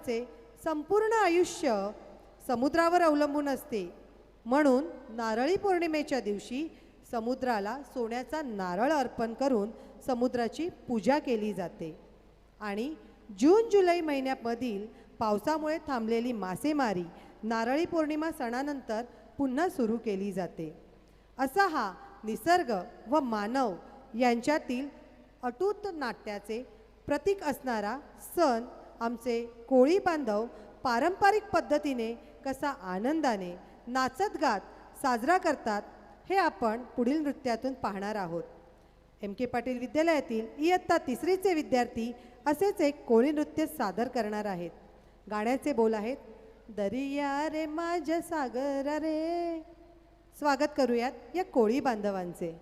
बांधवांचे संपूर्ण आयुष्य समुद्रावर अवलंबून असते. म्हणून नारळी पौर्णिमेच्या दिवशी समुद्राला सोन्याचा नारळ अर्पण करून समुद्राची पूजा केली जाते. आणि जून जुलै महिन्यामधील पावसामुळे थांबलेली मासेमारी नारळी पौर्णिमा सणानंतर पुन्हा सुरू केली जाते. असा हा निसर्ग व मानव यांच्यातील अटूट नाट्याचे प्रतीक असणारा सण आमचे कोळी बांधव पारंपरिक पद्धतीने कसा आनंदाने नाचत गात साजरा करतात हे आपण पुढील नृत्यातून पाहणार आहोत. MK पाटील विद्यालयातील इयत्ता 3रीचे विद्यार्थी असेच एक कोळी नृत्य सादर करणार आहेत. गाण्याचे बोल आहेत, दरिया रे माझ्या सागरा रे. स्वागत करूयात या कोळी बांधवांचे.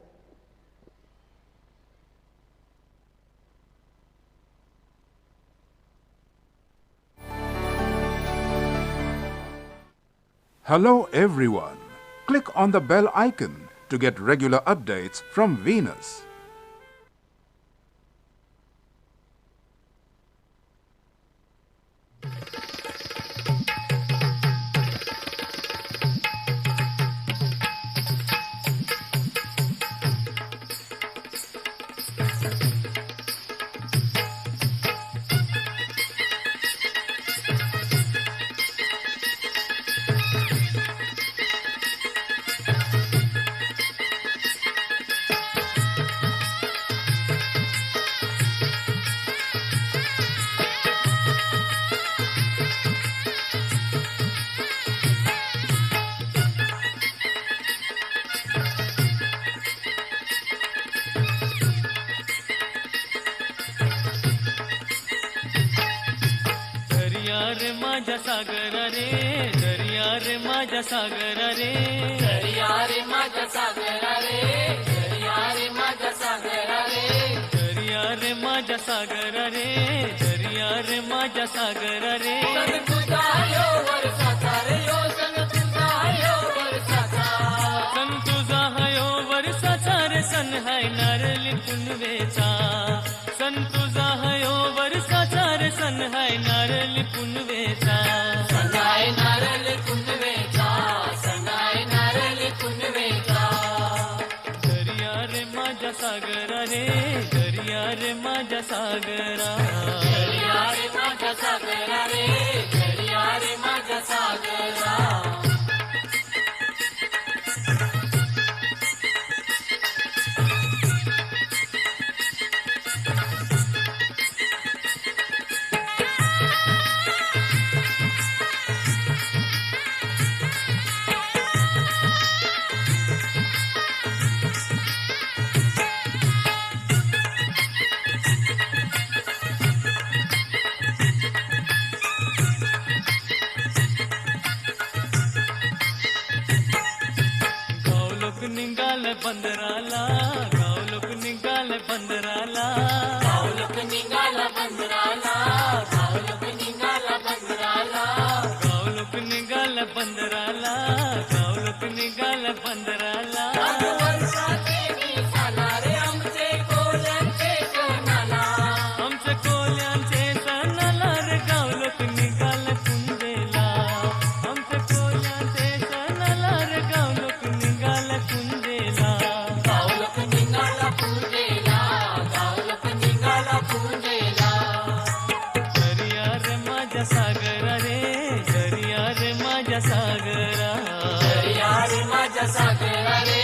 Hello everyone. Click on the bell icon to get regular updates from Venus. माझ्या सागरा रे, दर्या रे माझ्या सागरा रे, दर्या रे माझ्या सागरा रे, दर्या रे माझ्या सागरा रे, दर्या रे माझ्या सागरा रे, दर्या रे माझ्या सागरा रे. सन तुझा यो वर्षाचा रे, यो सन तुझा यो वर्षाचा, सन तुझा यो वर्षाचा रे, सन हाय नारळी पुनवेचा, सन तुझा यो वर्षाचा रे, सन हाय नारळी पुनवेचा, सन हाय नारळी पुनवेचा, सन हाय नारळी पुनवेचा. दर्या रे माझ्या सागरा रे, दर्या रे माझ्या सागरा, दर्या रे माझ्या सागरा रे, दर्या रे माझ्या सागरा. निघाल बंदराला, गाव लोक निघाल बंदराला, गाव लोक निघाल बंदराला, गाव लोक निघाल बंदराला, गाव लोक निघाल बंदराला, गाव लोक निघाल बंदराला. आमचे कोल्यांचे सणाला, आमचे कोल्यांचे सणाला रे, गाव लोक निघाल कुंदेला, आमचे कोल्यांचे सणाला रे, गाव लोक निघाल कुंदेला, गाव लोक निघाल कुंदेला, गाव लोक निघाल कुंदेला. दर्या रे माझ्या सागरा रे, दर्या रे माझ्या सागरा, दर्या रे माझ्या सागरा रे,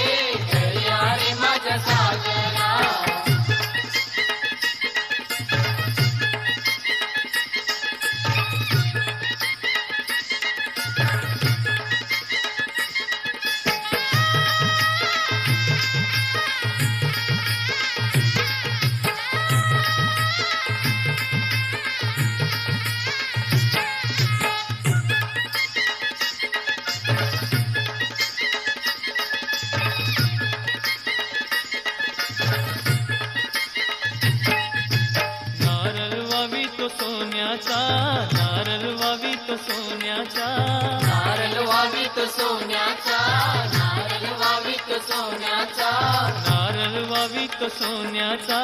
दर्या रे माझ्या सागरा. सोन्याचा नारळ वावी तो सोन्याचा, नारळ वावी तो सोन्याचा, नारळ वावी तो सोन्याचा, नारळ वावी तो सोन्याचा,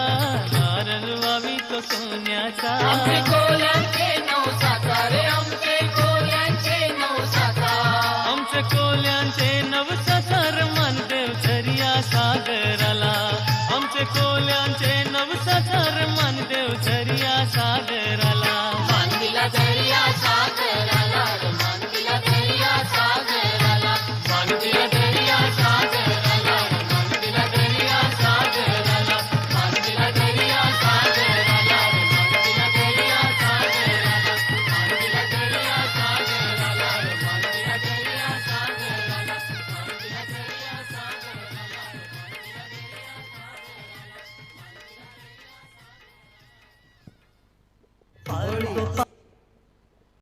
नारळ वावी तो सोन्याचा. आमचे कोल्यांचे नवसाचा रे, कोल्यांचे